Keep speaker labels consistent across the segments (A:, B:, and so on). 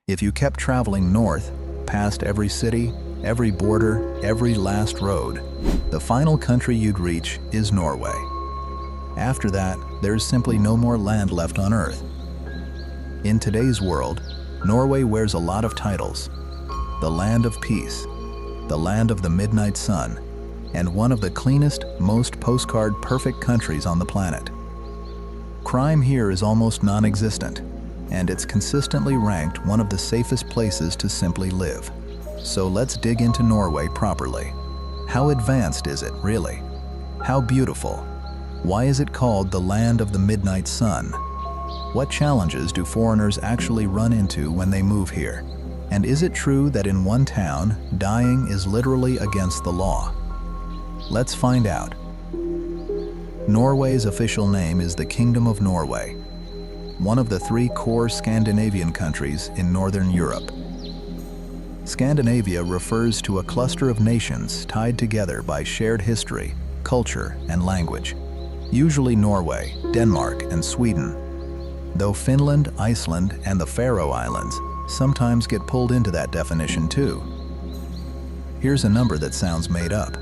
A: If you kept traveling north, past every city, every border, every last road, the final country you'd reach is Norway. After that, there's simply no more land left on Earth. In today's world, Norway wears a lot of titles. The land of peace, the land of the midnight sun, and one of the cleanest, most postcard-perfect countries on the planet. Crime here is almost non-existent, and it's consistently ranked one of the safest places to simply live. So let's dig into Norway properly. How advanced is it, really? How beautiful? Why is it called the land of the midnight sun? What challenges do foreigners actually run into when they move here? And is it true that in one town, dying is literally against the law? Let's find out. Norway's official name is the Kingdom of Norway, one of the 3 core Scandinavian countries in Northern Europe. Scandinavia refers to a cluster of nations tied together by shared history, culture, and language, usually Norway, Denmark, and Sweden, though Finland, Iceland, and the Faroe Islands sometimes get pulled into that definition too. Here's a number that sounds made up.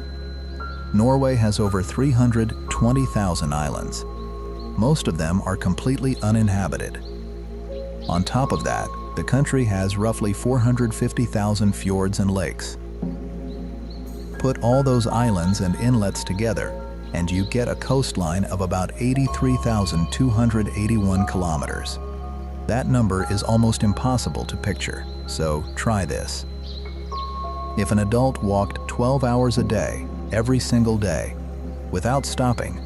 A: Norway has over 320,000 islands. Most of them are completely uninhabited. On top of that, the country has roughly 450,000 fjords and lakes. Put all those islands and inlets together, and you get a coastline of about 83,281 kilometers. That number is almost impossible to picture, so try this. If an adult walked 12 hours a day, every single day, without stopping,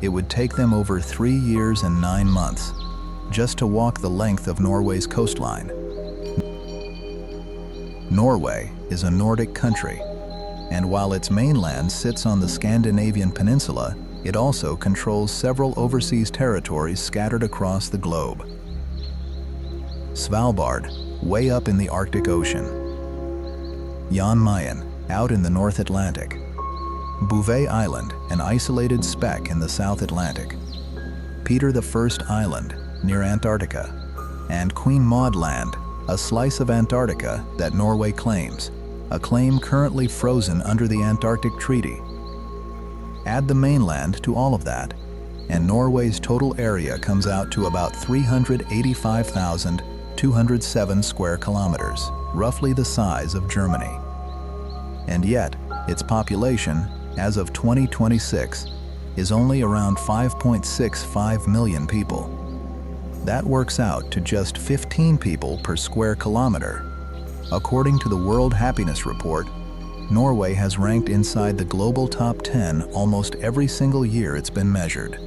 A: it would take them over 3 years and 9 months just to walk the length of Norway's coastline. Norway is a Nordic country, and while its mainland sits on the Scandinavian peninsula, it also controls several overseas territories scattered across the globe. Svalbard, way up in the Arctic Ocean. Jan Mayen, out in the North Atlantic. Bouvet Island, an isolated speck in the South Atlantic. Peter I Island, near Antarctica. And Queen Maud Land, a slice of Antarctica that Norway claims, a claim currently frozen under the Antarctic Treaty. Add the mainland to all of that, and Norway's total area comes out to about 385,207 square kilometers, roughly the size of Germany. And yet, its population, as of 2026, is only around 5.65 million people. That works out to just 15 people per square kilometer. According to the World Happiness Report, Norway has ranked inside the global top 10 almost every single year it's been measured.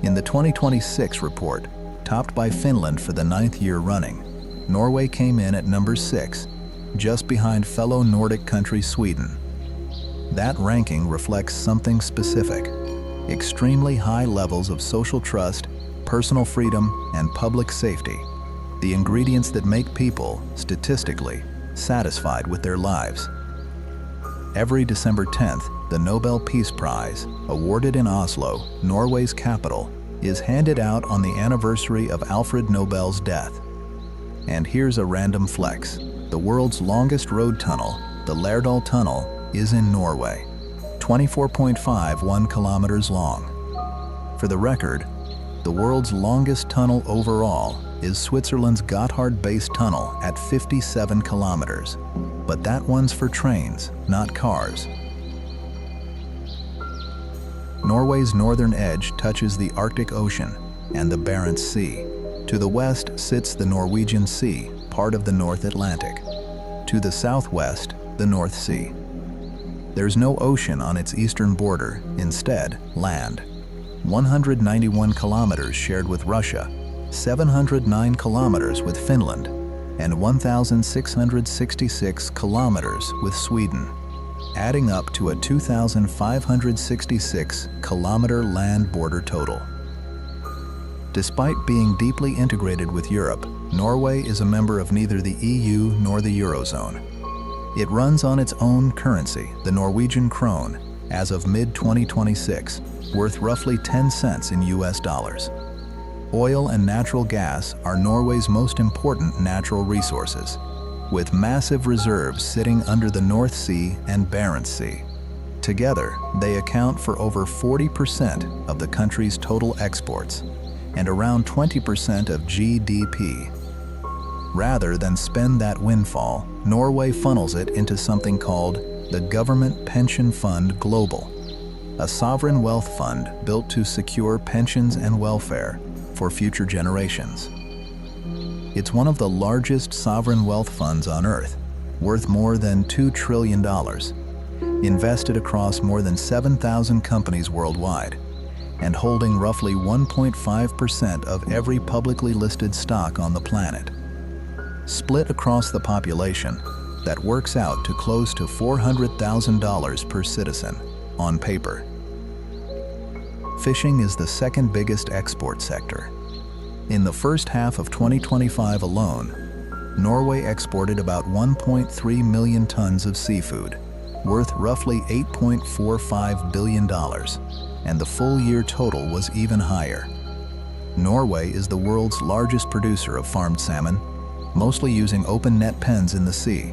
A: In the 2026 report, topped by Finland for the 9th year running, Norway came in at number 6, just behind fellow Nordic country Sweden. That ranking reflects something specific: extremely high levels of social trust, personal freedom, and public safety, the ingredients that make people, statistically, satisfied with their lives. Every December 10th, the Nobel Peace Prize, awarded in Oslo, Norway's capital, is handed out on the anniversary of Alfred Nobel's death. And here's a random flex. The world's longest road tunnel, the Lærdal Tunnel, is in Norway, 24.51 kilometers long. For the record, the world's longest tunnel overall is Switzerland's Gotthard-based tunnel at 57 kilometers. But that one's for trains, not cars. Norway's northern edge touches the Arctic Ocean and the Barents Sea. To the west sits the Norwegian Sea, part of the North Atlantic. To the southwest, the North Sea. There's no ocean on its eastern border, instead, land. 191 kilometers shared with Russia, 709 kilometers with Finland, and 1,666 kilometers with Sweden, adding up to a 2,566 kilometer land border total. Despite being deeply integrated with Europe, Norway is a member of neither the EU nor the Eurozone. It runs on its own currency, the Norwegian krone, as of mid-2026, worth roughly 10 cents in US dollars. Oil and natural gas are Norway's most important natural resources, with massive reserves sitting under the North Sea and Barents Sea. Together, they account for over 40% of the country's total exports and around 20% of GDP. Rather than spend that windfall, Norway funnels it into something called the Government Pension Fund Global, a sovereign wealth fund built to secure pensions and welfare for future generations. It's one of the largest sovereign wealth funds on Earth, worth more than $2 trillion, invested across more than 7,000 companies worldwide, and holding roughly 1.5% of every publicly listed stock on the planet. Split across the population, that works out to close to $400,000 per citizen, on paper. Fishing is the second biggest export sector. In the first half of 2025 alone, Norway exported about 1.3 million tons of seafood, worth roughly $8.45 billion, and the full year total was even higher. Norway is the world's largest producer of farmed salmon, mostly using open net pens in the sea.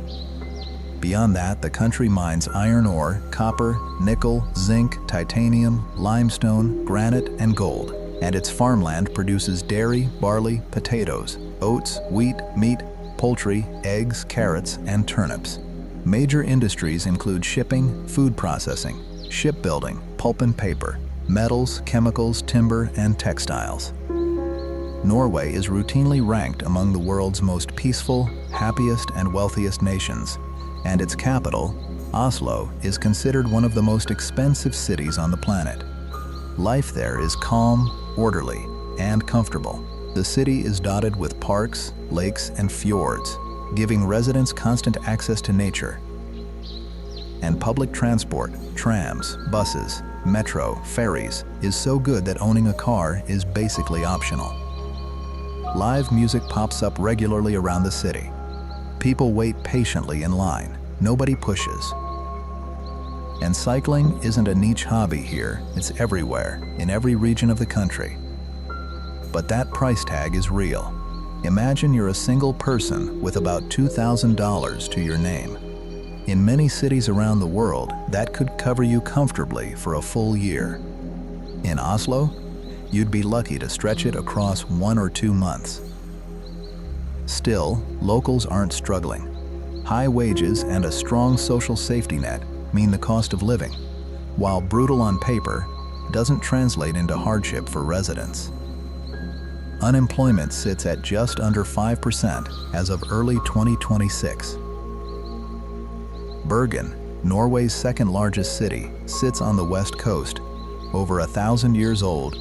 A: Beyond that, the country mines iron ore, copper, nickel, zinc, titanium, limestone, granite, and gold, and its farmland produces dairy, barley, potatoes, oats, wheat, meat, poultry, eggs, carrots, and turnips. Major industries include shipping, food processing, shipbuilding, pulp and paper, metals, chemicals, timber, and textiles. Norway is routinely ranked among the world's most peaceful, happiest, and wealthiest nations, and its capital, Oslo, is considered one of the most expensive cities on the planet. Life there is calm, orderly, and comfortable. The city is dotted with parks, lakes, and fjords, giving residents constant access to nature. And public transport, trams, buses, metro, ferries, is so good that owning a car is basically optional. Live music pops up regularly around the city. People wait patiently in line. Nobody pushes. And cycling isn't a niche hobby here. It's everywhere, in every region of the country. But that price tag is real. Imagine you're a single person with about $2,000 to your name. In many cities around the world, that could cover you comfortably for a full year. In Oslo, you'd be lucky to stretch it across 1 or 2 months. Still, locals aren't struggling. High wages and a strong social safety net mean the cost of living, while brutal on paper, doesn't translate into hardship for residents. Unemployment sits at just under 5% as of early 2026. Bergen, Norway's second largest city, sits on the west coast, over 1,000 years old,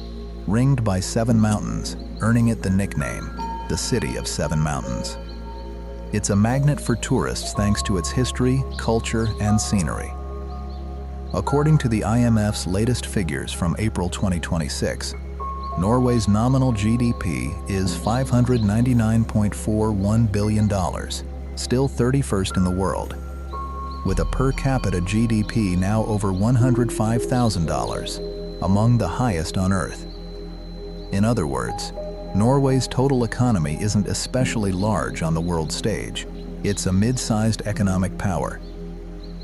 A: ringed by 7 mountains, earning it the nickname, the City of 7 Mountains. It's a magnet for tourists thanks to its history, culture, and scenery. According to the IMF's latest figures from April 2026, Norway's nominal GDP is $599.41 billion, still 31st in the world, with a per capita GDP now over $105,000, among the highest on Earth. In other words, Norway's total economy isn't especially large on the world stage. It's a mid-sized economic power.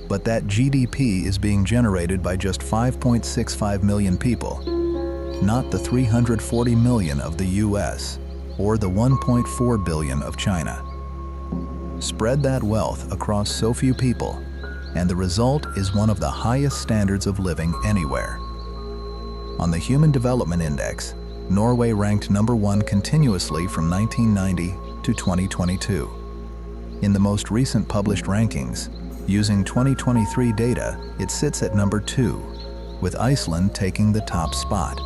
A: But that GDP is being generated by just 5.65 million people, not the 340 million of the US or the 1.4 billion of China. Spread that wealth across so few people, and the result is one of the highest standards of living anywhere. On the Human Development Index, Norway ranked number 1 continuously from 1990 to 2022. In the most recent published rankings, using 2023 data, it sits at number 2, with Iceland taking the top spot.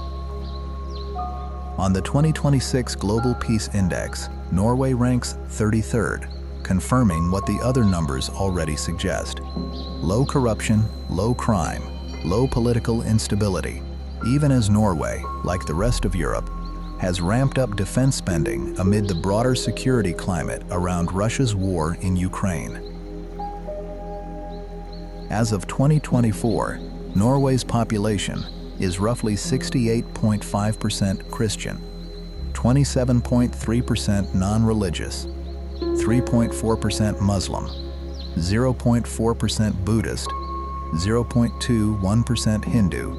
A: On the 2026 Global Peace Index, Norway ranks 33rd, confirming what the other numbers already suggest. Low corruption, low crime, low political instability, even as Norway, like the rest of Europe, has ramped up defense spending amid the broader security climate around Russia's war in Ukraine. As of 2024, Norway's population is roughly 68.5% Christian, 27.3% non-religious, 3.4% Muslim, 0.4% Buddhist, 0.21% Hindu,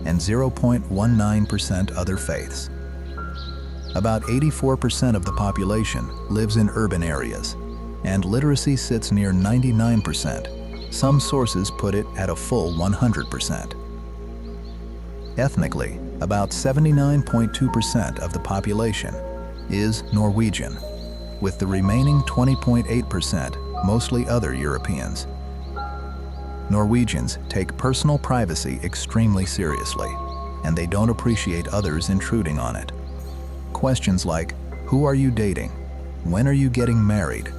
A: and 0.19% other faiths. About 84% of the population lives in urban areas, and literacy sits near 99%. Some sources put it at a full 100%. Ethnically, about 79.2% of the population is Norwegian, with the remaining 20.8% mostly other Europeans. Norwegians take personal privacy extremely seriously, and they don't appreciate others intruding on it. Questions like, who are you dating? When are you getting married?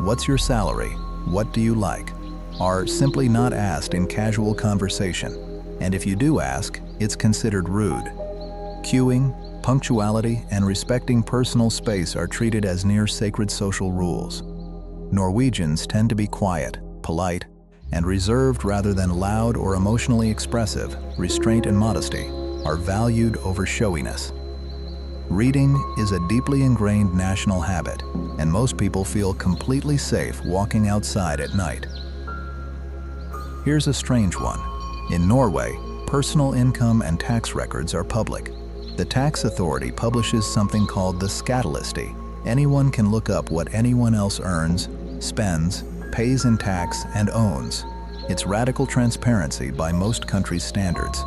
A: What's your salary? What do you like? Are simply not asked in casual conversation, and if you do ask, it's considered rude. Queuing, punctuality, and respecting personal space are treated as near sacred social rules. Norwegians tend to be quiet, polite, and reserved rather than loud or emotionally expressive. Restraint and modesty are valued over showiness. Reading is a deeply ingrained national habit, and most people feel completely safe walking outside at night. Here's a strange one. In Norway, personal income and tax records are public. The tax authority publishes something called the Skattelisti. Anyone can look up what anyone else earns, spends, pays in tax, and owns. It's radical transparency by most countries' standards.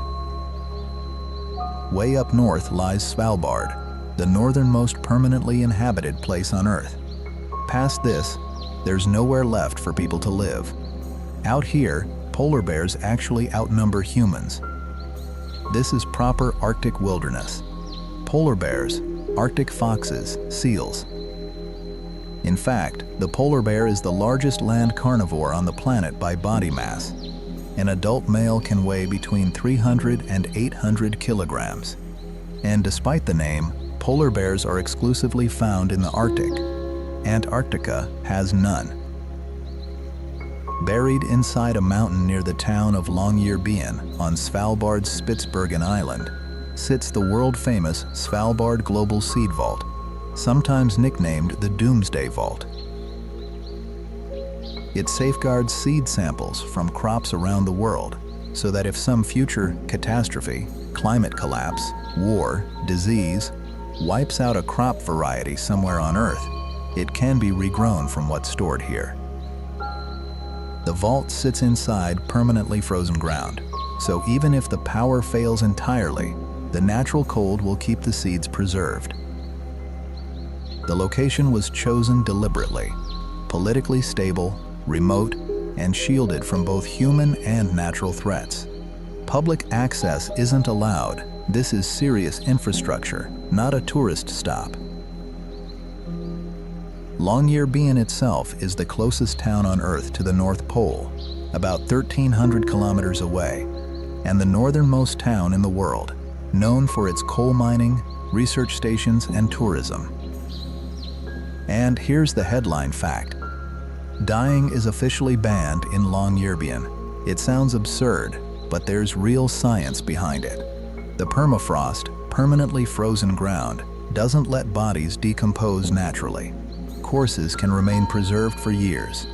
A: Way up north lies Svalbard, the northernmost permanently inhabited place on Earth. Past this, there's nowhere left for people to live. Out here, polar bears actually outnumber humans. This is proper Arctic wilderness. Polar bears, Arctic foxes, seals. In fact, the polar bear is the largest land carnivore on the planet by body mass. An adult male can weigh between 300 and 800 kilograms. And despite the name, polar bears are exclusively found in the Arctic. Antarctica has none. Buried inside a mountain near the town of Longyearbyen on Svalbard's Spitsbergen Island sits the world-famous Svalbard Global Seed Vault, sometimes nicknamed the Doomsday Vault. It safeguards seed samples from crops around the world so that if some future catastrophe, climate collapse, war, disease, wipes out a crop variety somewhere on Earth, it can be regrown from what's stored here. The vault sits inside permanently frozen ground, so even if the power fails entirely, the natural cold will keep the seeds preserved. The location was chosen deliberately, politically stable, remote, and shielded from both human and natural threats. Public access isn't allowed. This is serious infrastructure, not a tourist stop. Longyearbyen itself is the closest town on Earth to the North Pole, about 1,300 kilometers away, and the northernmost town in the world, known for its coal mining, research stations, and tourism. And here's the headline fact. Dyeing is officially banned in Longyearbyen. It sounds absurd, but there's real science behind it. The permafrost, permanently frozen ground, doesn't let bodies decompose naturally. Corpses can remain preserved for years,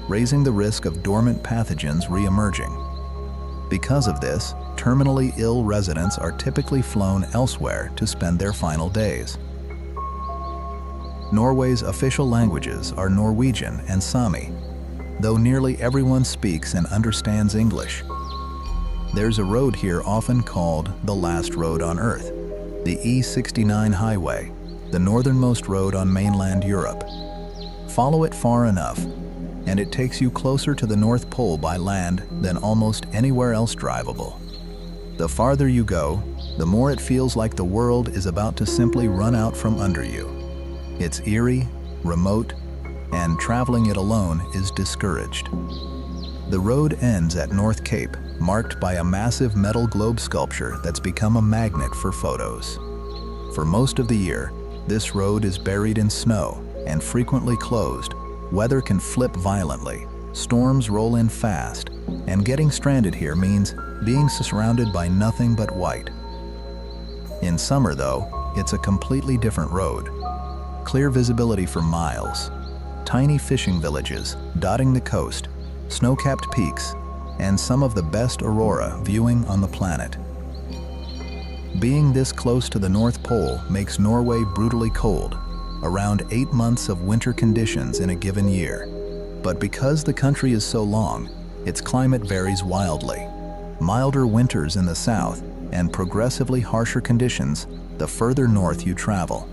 A: raising the risk of dormant pathogens re-emerging. Because of this, terminally ill residents are typically flown elsewhere to spend their final days. Norway's official languages are Norwegian and Sami, though nearly everyone speaks and understands English. There's a road here often called the last road on Earth, the E69 highway, the northernmost road on mainland Europe. Follow it far enough, and it takes you closer to the North Pole by land than almost anywhere else drivable. The farther you go, the more it feels like the world is about to simply run out from under you. It's eerie, remote, and traveling it alone is discouraged. The road ends at North Cape, marked by a massive metal globe sculpture that's become a magnet for photos. For most of the year, this road is buried in snow and frequently closed. Weather can flip violently, storms roll in fast, and getting stranded here means being surrounded by nothing but white. In summer, though, it's a completely different road. Clear visibility for miles, tiny fishing villages dotting the coast, snow-capped peaks, and some of the best aurora viewing on the planet. Being this close to the North Pole makes Norway brutally cold, around 8 months of winter conditions in a given year. But because the country is so long, its climate varies wildly. Milder winters in the south and progressively harsher conditions the further north you travel,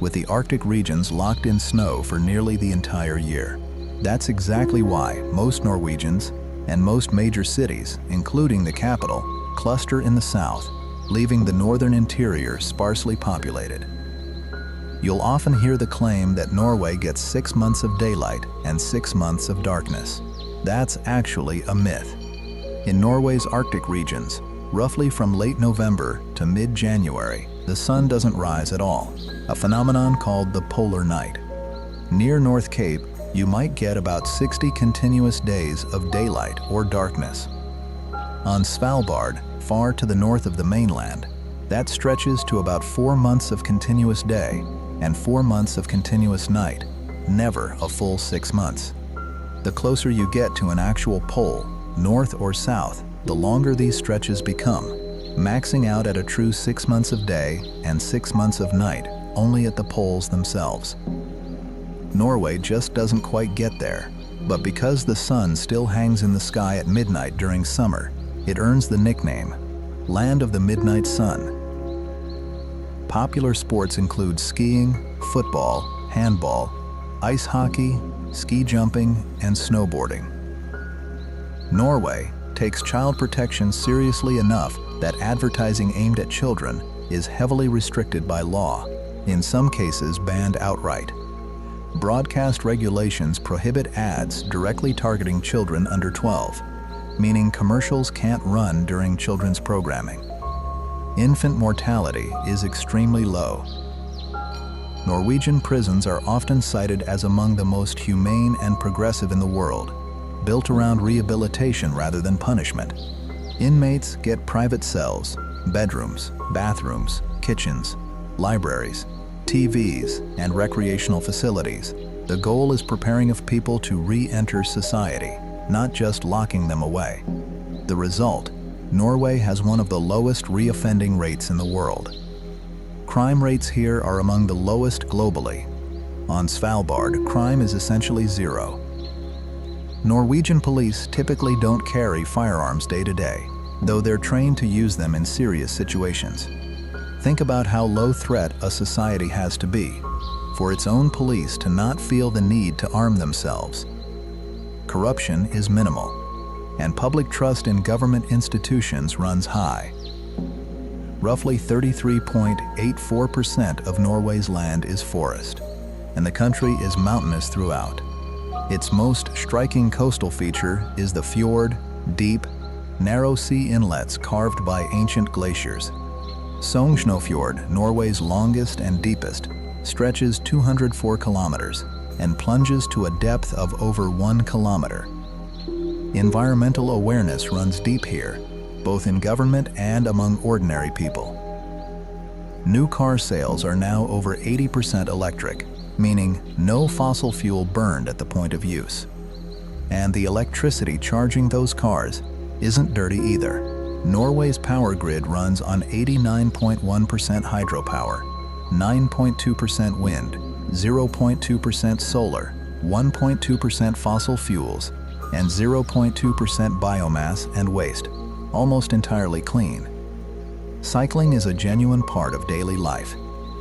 A: with the Arctic regions locked in snow for nearly the entire year. That's exactly why most Norwegians and most major cities, including the capital, cluster in the south, leaving the northern interior sparsely populated. You'll often hear the claim that Norway gets 6 months of daylight and 6 months of darkness. That's actually a myth. In Norway's Arctic regions, roughly from late November to mid-January, the sun doesn't rise at all, a phenomenon called the polar night. Near North Cape, you might get about 60 continuous days of daylight or darkness. On Svalbard, far to the north of the mainland, that stretches to about 4 months of continuous day and 4 months of continuous night, never a full 6 months. The closer you get to an actual pole, north or south, the longer these stretches become, maxing out at a true 6 months of day and 6 months of night only at the poles themselves. Norway just doesn't quite get there, but because the sun still hangs in the sky at midnight during summer, it earns the nickname, Land of the Midnight Sun. Popular sports include skiing, football, handball, ice hockey, ski jumping, and snowboarding. Norway takes child protection seriously enough that advertising aimed at children is heavily restricted by law, in some cases banned outright. Broadcast regulations prohibit ads directly targeting children under 12, meaning commercials can't run during children's programming. Infant mortality is extremely low. Norwegian prisons are often cited as among the most humane and progressive in the world, built around rehabilitation rather than punishment. Inmates get private cells, bedrooms, bathrooms, kitchens, libraries, TVs, and recreational facilities. The goal is preparing of people to re-enter society, not just locking them away. The result, Norway has one of the lowest reoffending rates in the world. Crime rates here are among the lowest globally. On Svalbard, crime is essentially zero. Norwegian police typically don't carry firearms day to day, though they're trained to use them in serious situations. Think about how low threat a society has to be for its own police to not feel the need to arm themselves. Corruption is minimal, and public trust in government institutions runs high. Roughly 33.84% of Norway's land is forest, and the country is mountainous throughout. Its most striking coastal feature is the fjord, deep, narrow sea inlets carved by ancient glaciers. Sognefjord, Norway's longest and deepest, stretches 204 kilometers and plunges to a depth of over 1 kilometer. Environmental awareness runs deep here, both in government and among ordinary people. New car sales are now over 80% electric, meaning no fossil fuel burned at the point of use. And the electricity charging those cars isn't dirty either. Norway's power grid runs on 89.1% hydropower, 9.2% wind, 0.2% solar, 1.2% fossil fuels, and 0.2% biomass and waste, almost entirely clean. Cycling is a genuine part of daily life,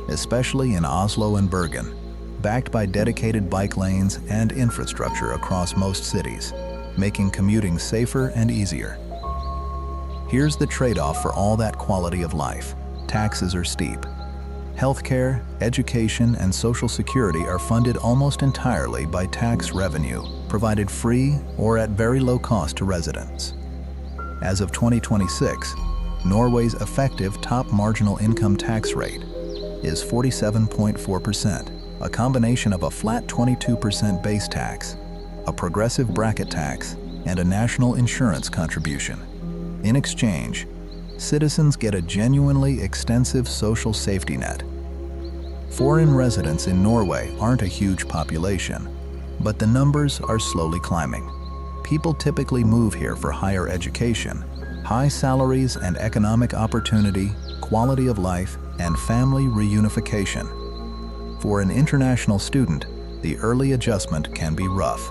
A: especially in Oslo and Bergen, backed by dedicated bike lanes and infrastructure across most cities, making commuting safer and easier. Here's the trade-off for all that quality of life. Taxes are steep. Healthcare, education, and Social Security are funded almost entirely by tax revenue, provided free or at very low cost to residents. As of 2026, Norway's effective top marginal income tax rate is 47.4%, a combination of a flat 22% base tax, a progressive bracket tax, and a national insurance contribution. In exchange, citizens get a genuinely extensive social safety net. Foreign residents in Norway aren't a huge population, but the numbers are slowly climbing. People typically move here for higher education, high salaries and economic opportunity, quality of life, and family reunification. For an international student, the early adjustment can be rough.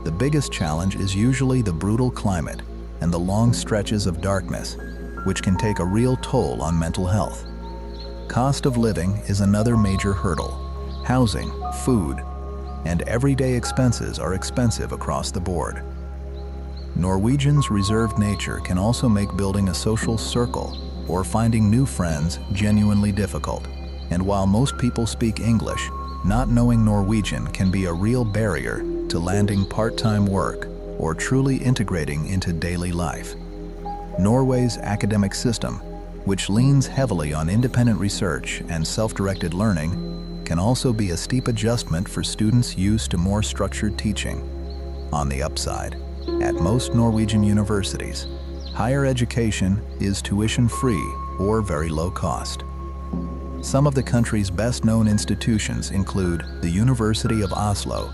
A: The biggest challenge is usually the brutal climate and the long stretches of darkness, which can take a real toll on mental health. Cost of living is another major hurdle. Housing, food, and everyday expenses are expensive across the board. Norwegians' reserved nature can also make building a social circle or finding new friends genuinely difficult. And while most people speak English, not knowing Norwegian can be a real barrier to landing part-time work or truly integrating into daily life. Norway's academic system, which leans heavily on independent research and self-directed learning, can also be a steep adjustment for students used to more structured teaching. On the upside, at most Norwegian universities, higher education is tuition-free or very low cost. Some of the country's best-known institutions include the University of Oslo,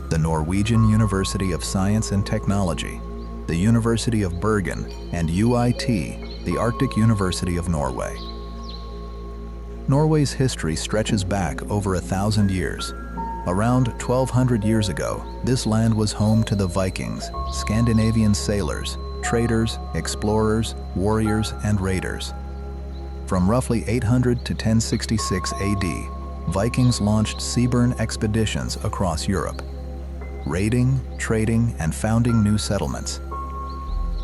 A: the Norwegian University of Science and Technology, the University of Bergen, and UiT, the Arctic University of Norway. Norway's history stretches back over 1,000 years. Around 1,200 years ago, this land was home to the Vikings, Scandinavian sailors, traders, explorers, warriors, and raiders. From roughly 800 to 1066 AD, Vikings launched seaborne expeditions across Europe, raiding, trading, and founding new settlements.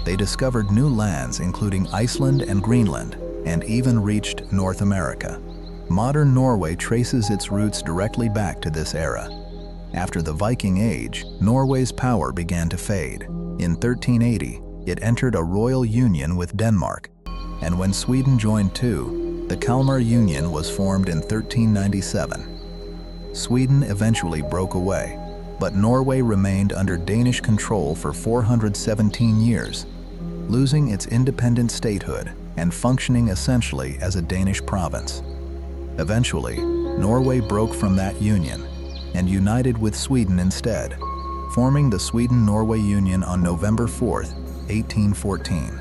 A: They discovered new lands including Iceland and Greenland, and even reached North America. Modern Norway traces its roots directly back to this era. After the Viking Age, Norway's power began to fade. In 1380, it entered a royal union with Denmark, and when Sweden joined too, the Kalmar Union was formed in 1397. Sweden eventually broke away, but Norway remained under Danish control for 417 years, losing its independent statehood and functioning essentially as a Danish province. Eventually, Norway broke from that union and united with Sweden instead, forming the Sweden-Norway Union on November 4, 1814.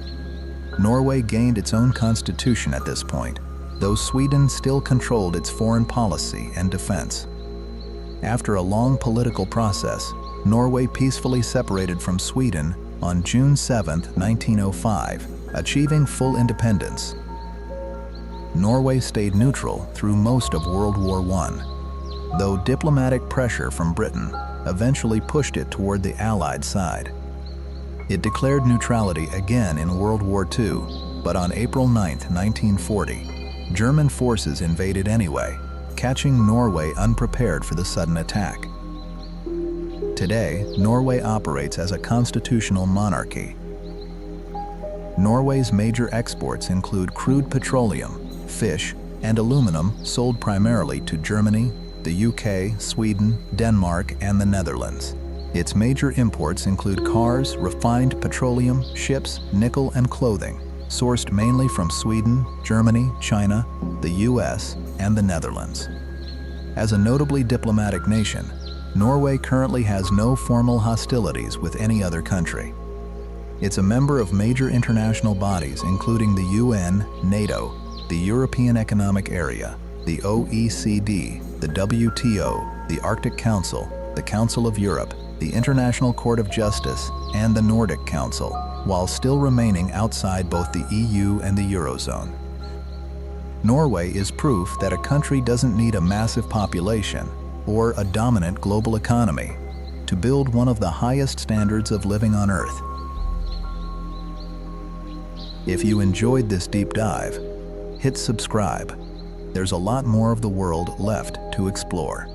A: Norway gained its own constitution at this point, though Sweden still controlled its foreign policy and defense. After a long political process, Norway peacefully separated from Sweden on June 7, 1905, achieving full independence. Norway stayed neutral through most of World War I, though diplomatic pressure from Britain eventually pushed it toward the Allied side. It declared neutrality again in World War II, but on April 9, 1940, German forces invaded anyway, catching Norway unprepared for the sudden attack. Today, Norway operates as a constitutional monarchy. Norway's major exports include crude petroleum, fish, and aluminum sold primarily to Germany, the UK, Sweden, Denmark, and the Netherlands. Its major imports include cars, refined petroleum, ships, nickel, and clothing, sourced mainly from Sweden, Germany, China, the US, and the Netherlands. As a notably diplomatic nation, Norway currently has no formal hostilities with any other country. It's a member of major international bodies including the UN, NATO, the European Economic Area, the OECD, the WTO, the Arctic Council, the Council of Europe, the International Court of Justice, and the Nordic Council, while still remaining outside both the EU and the Eurozone. Norway is proof that a country doesn't need a massive population or a dominant global economy to build one of the highest standards of living on Earth. If you enjoyed this deep dive, hit subscribe. There's a lot more of the world left to explore.